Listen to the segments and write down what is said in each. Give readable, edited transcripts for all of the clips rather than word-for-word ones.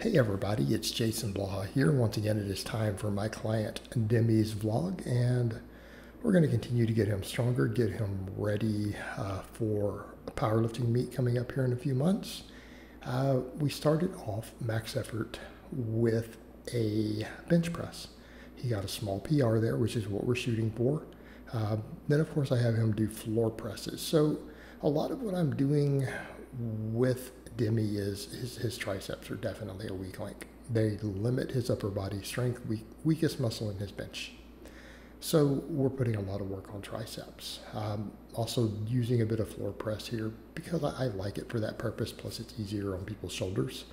Hey everybody, it's Jason Blaha here. Once again, it is time for my client Demi's vlog, and we're going to continue to get him stronger, get him ready for a powerlifting meet coming up here in a few months. We started off max effort with a bench press. He got a small PR there, which is what we're shooting for. Then of course I have him do floor presses. So a lot of what I'm doing with Demi is his triceps are definitely a weak link. They limit his upper body strength, weakest muscle in his bench. So we're putting a lot of work on triceps. Also using a bit of floor press here because I like it for that purpose, plus it's easier on people's shoulders.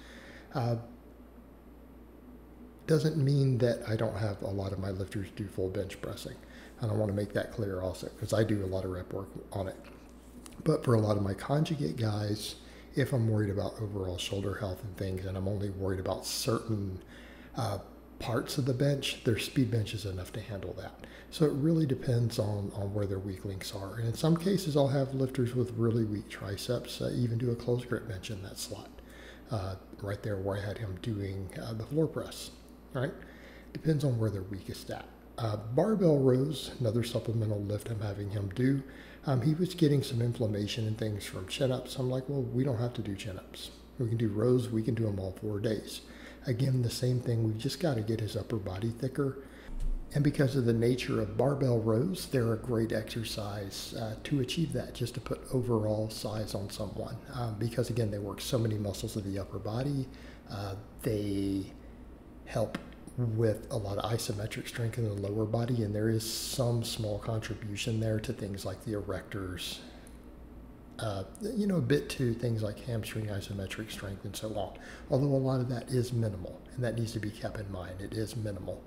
Doesn't mean that I don't have a lot of my lifters do full bench pressing. And I want to make that clear also because I do a lot of rep work on it. But for a lot of my conjugate guys, if I'm worried about overall shoulder health and things, and I'm only worried about certain parts of the bench, their speed bench is enough to handle that. So it really depends on where their weak links are. And in some cases, I'll have lifters with really weak triceps, even do a closed grip bench in that slot, right there where I had him doing the floor press, right? Depends on where they're weakest at. Barbell rows, another supplemental lift I'm having him do. He was getting some inflammation and things from chin-ups. I'm like, well, we don't have to do chin-ups. We can do rows. We can do them all 4 days. Again, the same thing. We've just got to get his upper body thicker. And because of the nature of barbell rows, they're a great exercise to achieve that, just to put overall size on someone. Because, again, they work so many muscles of the upper body. They help with a lot of isometric strength in the lower body, and there is some small contribution there to things like the erectors, a bit to things like hamstring isometric strength and so on. Although a lot of that is minimal, and that needs to be kept in mind. It is minimal.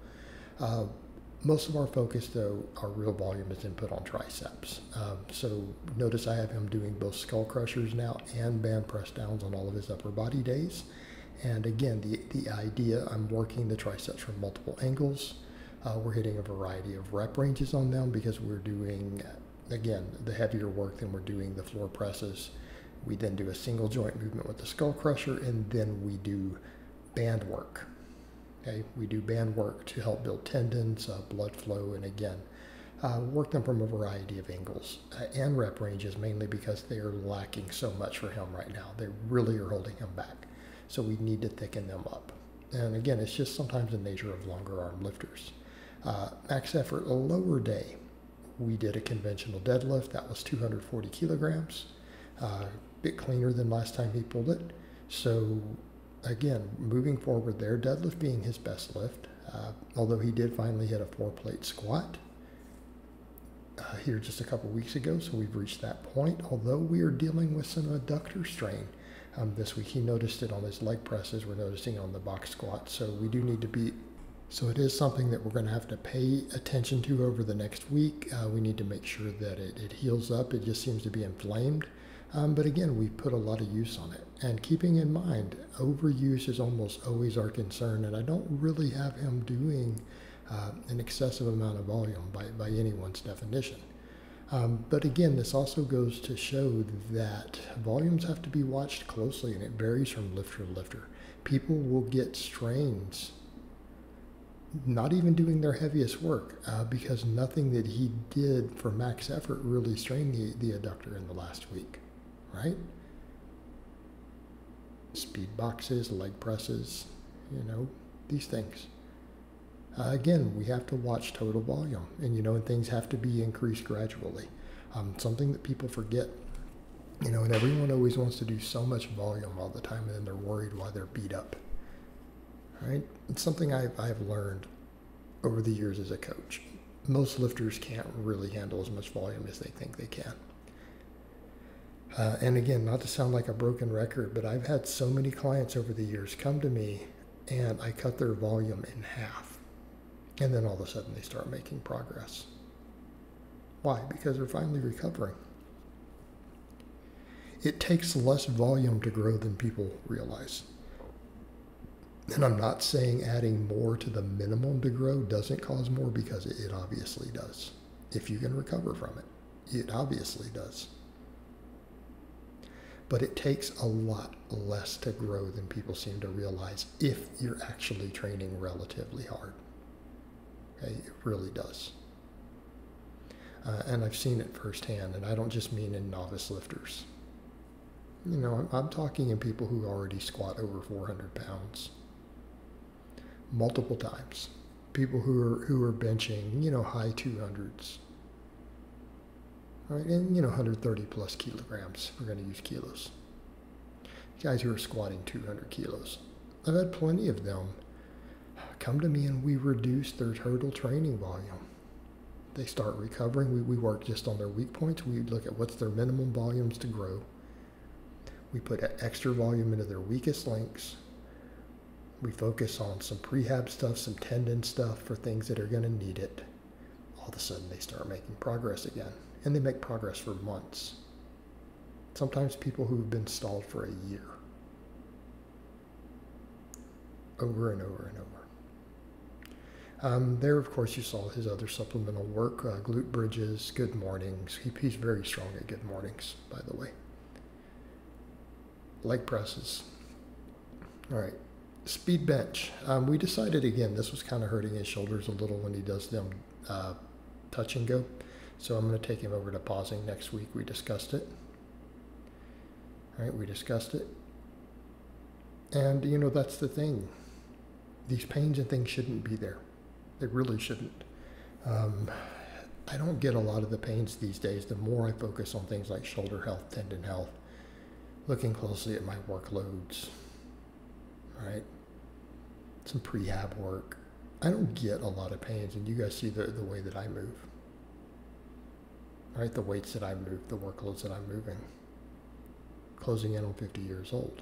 Most of our focus, though, our real volume is input on triceps. So notice I have him doing both skull crushers now and band press downs on all of his upper body days. And again, the idea, I'm working the triceps from multiple angles. We're hitting a variety of rep ranges on them because we're doing, again, the heavier work than we're doing the floor presses. We then do a single joint movement with the skull crusher, and then we do band work. Okay, we do band work to help build tendons, blood flow, and again, work them from a variety of angles and rep ranges, mainly because they are lacking so much for him right now. They really are holding him back. So we need to thicken them up. And again, it's just sometimes the nature of longer arm lifters. Max effort, a lower day, we did a conventional deadlift. That was 240 kilograms, a bit cleaner than last time he pulled it. So again, moving forward there, deadlift being his best lift, although he did finally hit a 4-plate squat here just a couple weeks ago. So we've reached that point, although we are dealing with some adductor strain. This week he noticed it on his leg presses. We're noticing on the box squat. So we do need to be, so it is something that we're going to have to pay attention to over the next week. We need to make sure that it heals up. It just seems to be inflamed. But again, we put a lot of use on it. And keeping in mind, overuse is almost always our concern. And I don't really have him doing an excessive amount of volume by anyone's definition. But again, this also goes to show that volumes have to be watched closely, and it varies from lifter to lifter. People will get strains not even doing their heaviest work because nothing that he did for max effort really strained the adductor in the last week, right? Speed boxes, leg presses, these things. Again, we have to watch total volume, and things have to be increased gradually. Something that people forget, and everyone always wants to do so much volume all the time, and then they're worried why they're beat up, right? It's something I've learned over the years as a coach. Most lifters can't really handle as much volume as they think they can. And again, not to sound like a broken record, but I've had so many clients over the years come to me, and I cut their volume in half. And then all of a sudden they start making progress. Why? Because they're finally recovering. It takes less volume to grow than people realize. And I'm not saying adding more to the minimum to grow doesn't cause more, because it obviously does. If you can recover from it, it obviously does. But it takes a lot less to grow than people seem to realize if you're actually training relatively hard. Okay, it really does. And I've seen it firsthand, and I don't just mean in novice lifters. You know, I'm talking in people who already squat over 400 pounds multiple times. People who are benching, you know, high 200s. Right, and you know, 130 plus kilograms. We're going to use kilos. Guys who are squatting 200 kilos. I've had plenty of them come to me and we reduce their total training volume. They start recovering. We work just on their weak points. We look at what's their minimum volumes to grow. We put extra volume into their weakest links. We focus on some prehab stuff, some tendon stuff for things that are going to need it. All of a sudden they start making progress again. And they make progress for months. Sometimes people who have been stalled for a year. Over and over and over. There, of course, you saw his other supplemental work, glute bridges, good mornings. He's very strong at good mornings, by the way. Leg presses. All right. Speed bench. We decided, again, this was kind of hurting his shoulders a little when he does them touch and go. So I'm going to take him over to pausing next week. We discussed it. All right, we discussed it. And, you know, that's the thing. These pains and things shouldn't be there. They really shouldn't. I don't get a lot of the pains these days. The more I focus on things like shoulder health, tendon health, looking closely at my workloads, right? Some prehab work. I don't get a lot of pains, and you guys see the way that I move. Right, the weights that I move, the workloads that I'm moving. Closing in on 50 years old.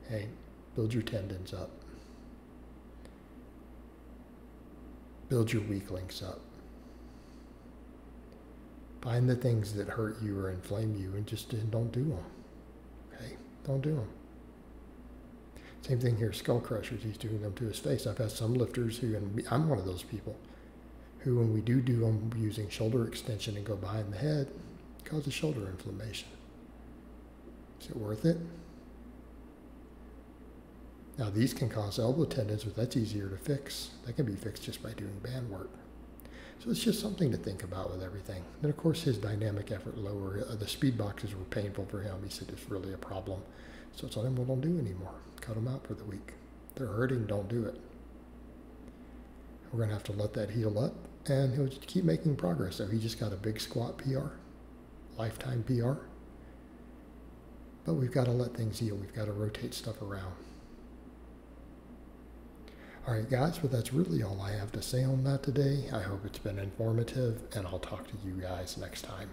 Hey, build your tendons up. Build your weak links up. Find the things that hurt you or inflame you and just don't do them. Okay, don't do them. Same thing here, skull crushers. He's doing them to his face. I've had some lifters who, and I'm one of those people, who when we do them using shoulder extension and go behind the head, causes shoulder inflammation. Is it worth it? Now these can cause elbow tendons, but that's easier to fix. That can be fixed just by doing band work. So it's just something to think about with everything. Then of course his dynamic effort lower, the speed boxes were painful for him. He said it's really a problem. So it's on him, well, don't do anymore. Cut them out for the week. They're hurting, don't do it. We're going to have to let that heal up, and he'll just keep making progress. So he just got a big squat PR, lifetime PR. But we've got to let things heal. We've got to rotate stuff around. All right, guys, but that's really all I have to say on that today. I hope it's been informative, and I'll talk to you guys next time.